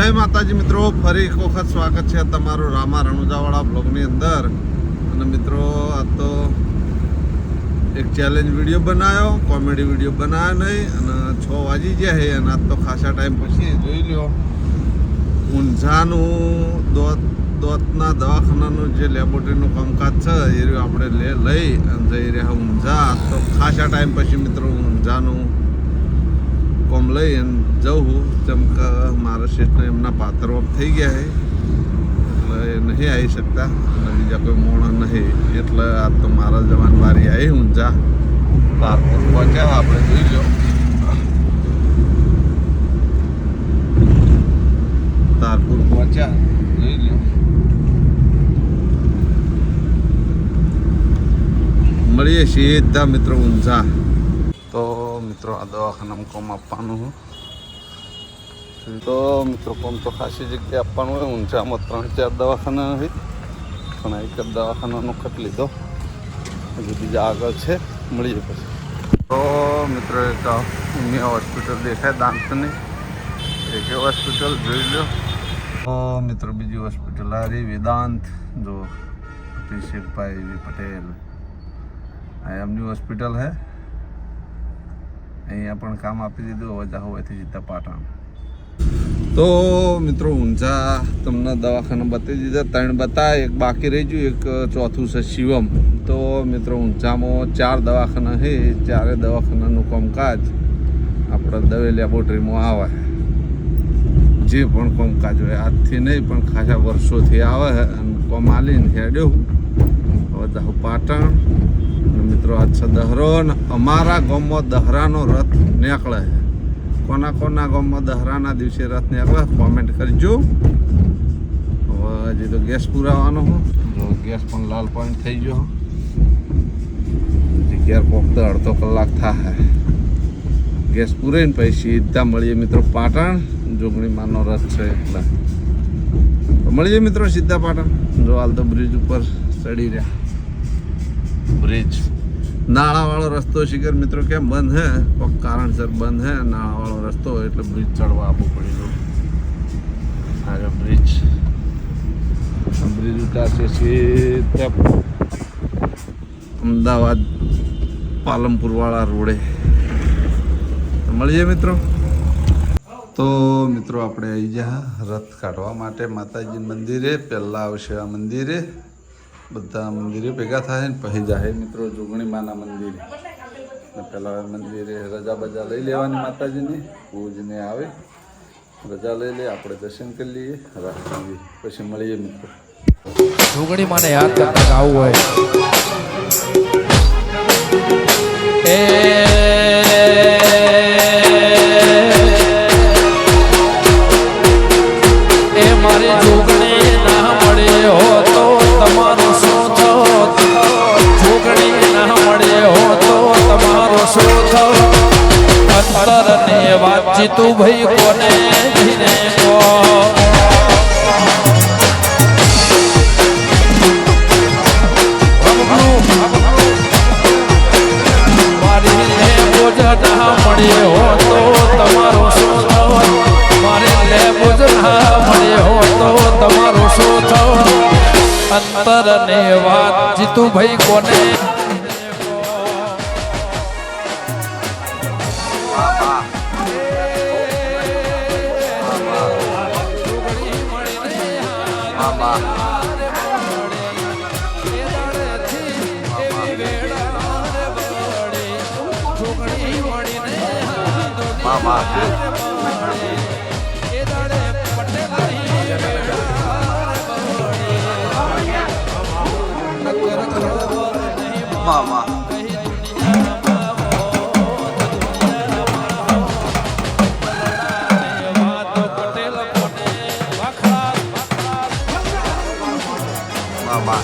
જય માતાજી મિત્રો, ફરી એક વખત સ્વાગત છે તમારું રામા રણુજાવાળા બ્લોગની અંદર. અને મિત્રો આ તો એક ચેલેન્જ વિડીયો બનાવ્યો, કોમેડી વિડીયો બનાવ્યો નહીં. અને 6 વાગી ગયા છે અને આજ તો ખાસા ટાઈમ પછી જોઈ લ્યો ઊંઝાનું દોતના દવાખાનાનું જે લેબોરેટરીનું કામકાજ છે એ રહ્યું આપણે લઈ અને જઈ રહ્યા ઊંઝા. તો ખાસા ટાઈમ પછી મિત્રો ઊંઝાનું કોમ લઈ અને જવું જેમ કે મારા શેઠને એમના પાત્ર ઓફ થઈ ગયા છે એટલે એ નહીં આવી શકતા અને બીજા કોઈ મોણ નહીં, એટલે આ તો મારા જવાન વારી આવી ઊંઝા પારપુર પહોંચ્યા. આપણે જોઈ લો તારપુર પહોંચ્યા, જોઈ લો મળીએ સીધા મિત્રો ઊંઝા. તો મિત્રો આ દવાખાનામાં કોમ આપવાનું હોય તો મિત્રો કોમ તો ખાસી જગ્યાએ આપવાનું હોય. ઊંઝામાં 3-4 દવાખાના હોય પણ એક જ દવાખાનાનો કટ લીધો, હજુ બીજા આગળ છે, મળીએ પછી. તો મિત્રો એક ઉમિયા હોસ્પિટલ દેખાય દાંતની, એક હોસ્પિટલ જોઈ લો. તો મિત્રો બીજી હોસ્પિટલ આ રહી વેદાંત, જો અભિષેકભાઈ પટેલ આ એમની હોસ્પિટલ છે. અહીંયા પણ કામ આપી દીધું, હવે હોવાથી સીધા પાટણ. તો મિત્રો ઊંઝા તમને દવાખાના બતાવી દીધા, 3 બતાવે, એક બાકી રહી ગયું, એક ચોથું છે શિવમ. તો મિત્રો ઊંઝામાં 4 દવાખાના છે, 4 દવાખાનાનું કામકાજ આપણે દવે લેબોરેટરીમાં આવે. જે પણ કામકાજ હોય આજથી નહીં પણ ખાસા વર્ષોથી આવે અને કોમ આલીને હેડ્યો હવે જાઉં પાટણ. મિત્રો આજ છે દહરો અને અમારા ગામમાં દહરાનો રથ નીકળે છે. કોના કોના ગામમાં દહરાના દિવસે રથ નીકળે કોમેન્ટ કરજો. હવે હજી તો ગેસ પુરાવાનો હોય, જો ગેસ પણ લાલ પોઈન્ટ થઈ ગયો, હજી ઘેર પહોંચતો અડધો કલાક થાય. ગેસ પૂરાઈને પછી સીધા મળીએ મિત્રો પાટણ, જોગણી માનો રથ છે એટલે મળીએ મિત્રો સીધા પાટણ. જો હાલ તો બ્રિજ ઉપર ચડી રહ્યા, બ્રિજ નાળાવાળો રસ્તો શિખર મિત્રો કેમ બંધ હે, કોઈ કારણસર બંધ હે નાળાવાળો રસ્તો એટલે બ્રિજ ચડવા આપવું પડી ગયું. આ બ્રિજ ઉતારશે સીધા અમદાવાદ પાલનપુર વાળા રોડે. મળીએ મિત્રો. તો મિત્રો આપણે આવી જા રથ કાઢવા માટે માતાજી મંદિરે. પહેલાં આવશે આ મંદિરે, બધા મંદિરે ભેગા થાય ને પછી જાય મિત્રો જોગણી માના મંદિરે. પહેલાં મંદિરે રજા બજા લઈ લેવાની માતાજીની, પૂજને આવે રજા લઈ લે, આપણે દર્શન કરી લઈએ, રાખીએ, પછી મળીએ મિત્રો. જોગણી માને યાદ કરતા ગાવું હોય એ મારી જોગણી ના મળે હો તો તમારો શું થોત, જોગણી ના મળે હો તો તમારો શું થોત. અંતર ને વાતચીતું ભાઈ કોને ધીરે કો મારી લે બોજ ના મળે હો તો તમારો શું થોત, મારે લે બોજ ના મળે હો તો તમારો શું થોત. અંતર ને વાત જીતું ભાઈ કોને મામા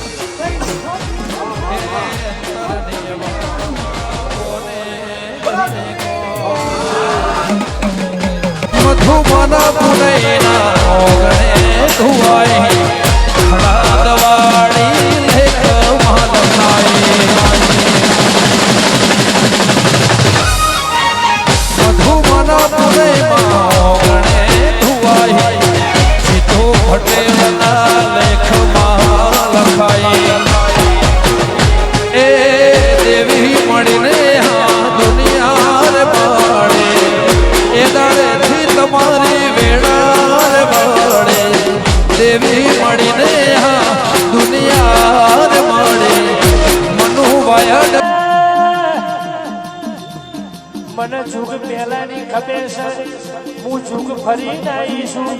મધુમના પુનૈના ઓગણે ધુવાઈ ખડા દવાડી લેખ મહાન થાય. ખબે છે હું જુગ ફરીને આવીશું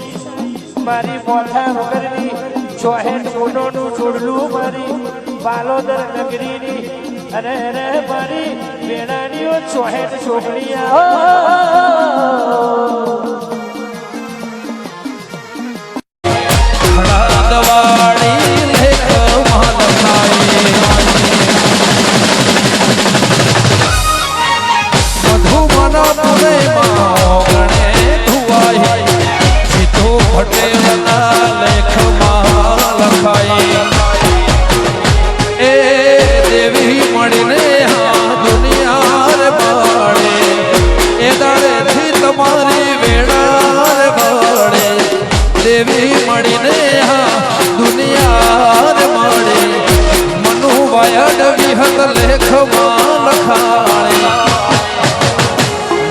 મારી મોઠા વગરની ચોહેટ મોઢોનું જોડલું મારી બાલોદર નગરીની અરે અરે મારી વેણાનીઓ ચોહેટ છોકરી દેવી મળીને દુનિયા મળે મનુ વાયડ વિહત લેખમાં લખાણે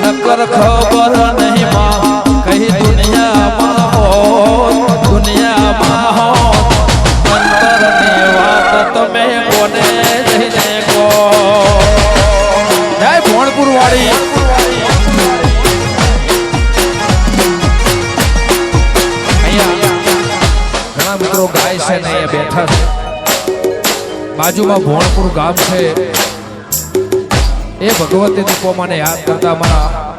નકર ખબર નહીં માં કઈ દુનિયામાં હો અંતરની વાત તમે કોને જઈને કહો જય ભોણપુર વાળી મિત્રો ગાય છે ને એ બેઠા છે બાજુમાં ભોણપુર ગામ છે એ ભગવતી દીપોમાને યાદ કરતા અમારા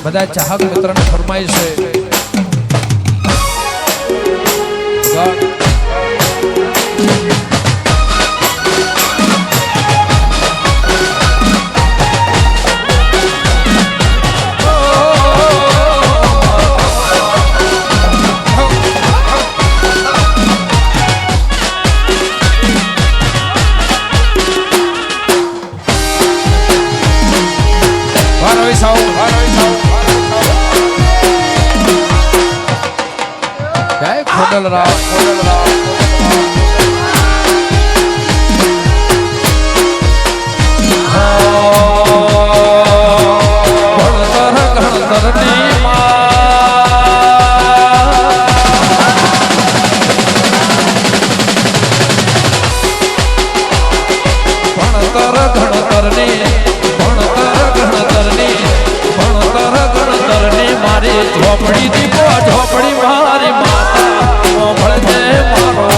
બધા ચાહક મિત્રોને ફરમાઈ છે ઝોપડી દીપો ઝોપડી મારી માતા મળજે મારો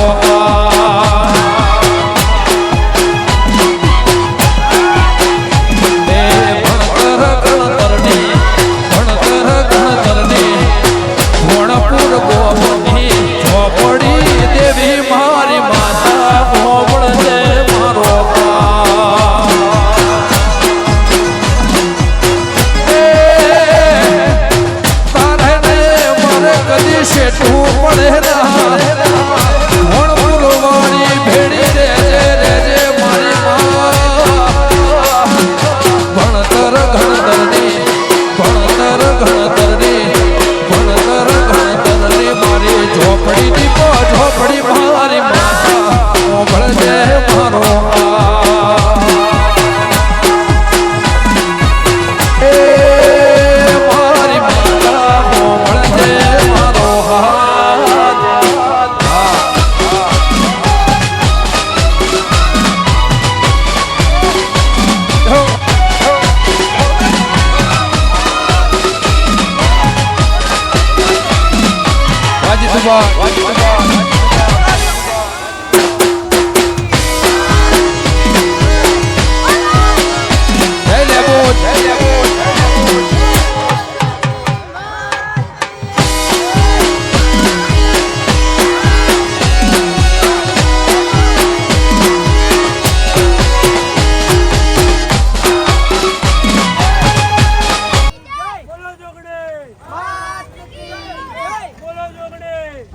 ભણપુર ગોમની ઝોપડી દેવી મારી માતા મળજે મારો શેઠું પડે ભણપુર વાળી ભેડી રેજે મારી ભણતર ગણતરની મારી ઝોપડી દીપો ઝોપડી મારી માતા ભણજે મારો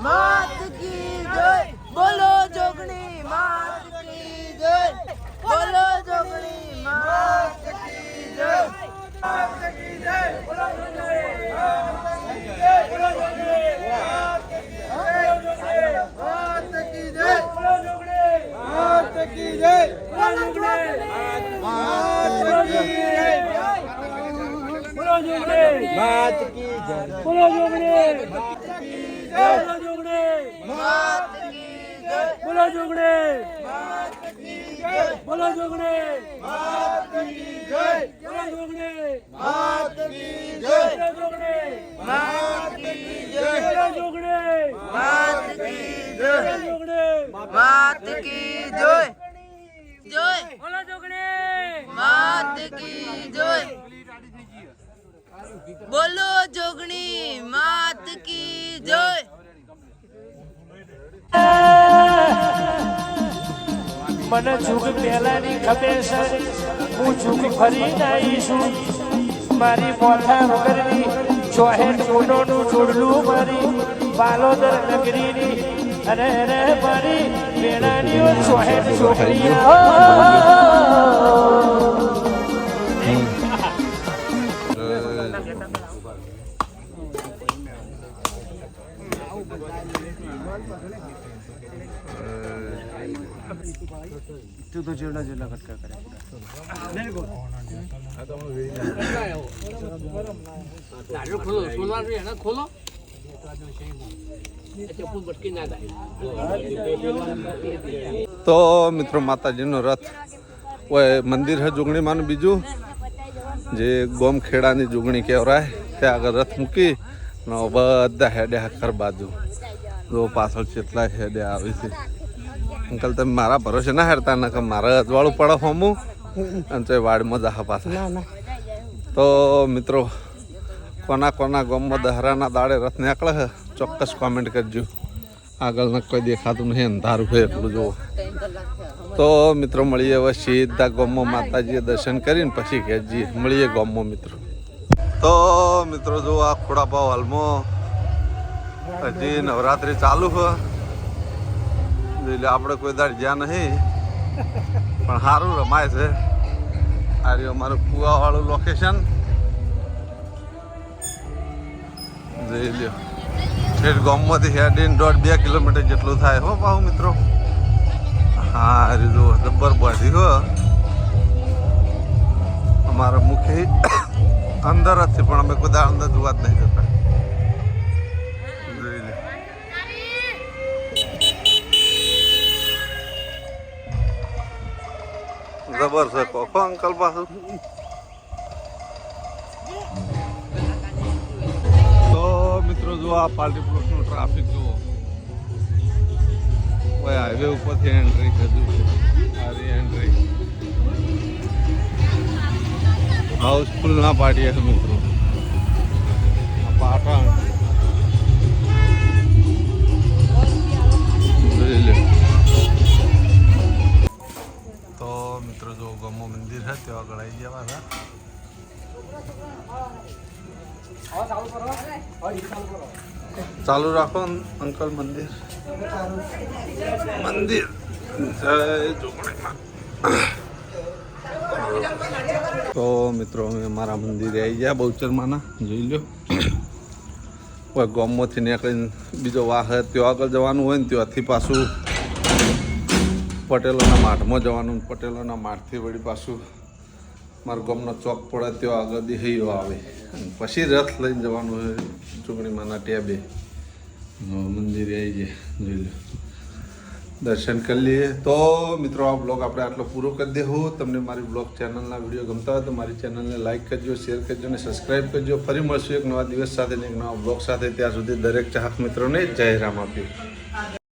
मात की जय बोलो जोगड़े मात की जय बोलो जोगड़े मात की जय બોલો જોગણે બોલો જોગણે બોલો જોગણે मात की जय जय બોલો જોગણે मात की जय बोलो जोगनी मात की जय મને જુગ પહેલાની ખબર છે હું જુગ ફરીને આવીશું મારી મોથા વગરની ચોહેર કોડોનું જોડલું મારી બાલોદર નગરીની અને મારી વેણાની ચોહેર છોકરી તું તો જેવડા જેવડા કટકા કરે તો મિત્રો માતાજીનો રથ ઓય મંદિર છે જોગણીમાંનું બીજું જે ગોમખેડાની જોગણી કહેવાય ત્યાં આગળ રથ મૂકી ને બધા હેડે આખર બાજુ જો પાછળ કેટલા હેડે આવે છે અંકલ તમે મારા ભરોસે ના હેરતા ના કે મારે અજવાળું પડે હોમું અને તો વાડમાં જા પાછા તો મિત્રો કોના કોના ગામમાં દહરાના દાડે રથ નીકળે છે ચોક્કસ કોમેન્ટ કરજો આગળના કોઈ દેખાતું નહીં અંધારું છે એટલું જુઓ તો મિત્રો મળીએ હવે સીધા ગામમાં માતાજીએ દર્શન કરીને પછી ઘેર જઈએ મળીએ ગામમાં મિત્રો તો મિત્રો જો આ ખોડાપાવ હાલમાં હજી નવરાત્રી ચાલુ છે એટલે આપણે કોઈ દાડ જ્યાં નહીં પણ સારું રમાય છે આ રહ્યું અમારું કુવાવાળું લોકેશન જોઈ લ્યો છેક ગામમાંથી હેડીને 1.5-2 કિલોમીટર જેટલું થાય હો પાહુ મિત્રો હા અરે જો જબ્બર બાંધી હો અમારા મુખી અંદર જ છે પણ અમે કોઈ દાડ અંદર જોવા જ નહીં જતા જોઈ લે જબર છે કોકો અંકલ પાછું તો મિત્રો જો આ પાર્ટી પ્લોટનું ટ્રાફિક જુઓ ઓય હાઈવે ઉપરથી એન્ટ્રી કરું સારી એન્ટ્રી હાઉસફુલ ના પાડીએ છે મિત્રો પાટણ જોઈ લે તો મિત્રો જો ગમો મંદિર છે ત્યાં આગળ આવી જવા હતા ચાલુ રાખો અંકલ મંદિર મંદિર જય જોગણીમાં તો મિત્રો અમે અમારા મંદિરે આવી ગયા બહુચરમાના જોઈ લો કોઈ ગામમાંથી નીકળીને બીજો વાહ ત્યાં આગળ જવાનું હોય ને ત્યાંથી પાછું પટેલોના માઠમાં જવાનું પટેલોના માઠથી વળી પાછું મારા ગામનો ચોક પડે ત્યાં આગળ દેહૈયો આવે અને પછી રથ લઈને જવાનું હોય જોગણીમાંના ટેબે મંદિરે આવી જાય જોઈ લો દર્શન કરી લઈએ તો મિત્રો આ બ્લોગ આપણે આટલો પૂરો કરી દેવું તમને મારી બ્લોગ ચેનલના વિડીયો ગમતા હોય તો મારી ચેનલને લાઇક કરજો શેર કરજો અને સબસ્ક્રાઈબ કરજો ફરી મળશું એક નવા દિવસ સાથે એક નવા બ્લોગ સાથે ત્યાં સુધી દરેક ચાહક મિત્રોને જય રામ આપ્યું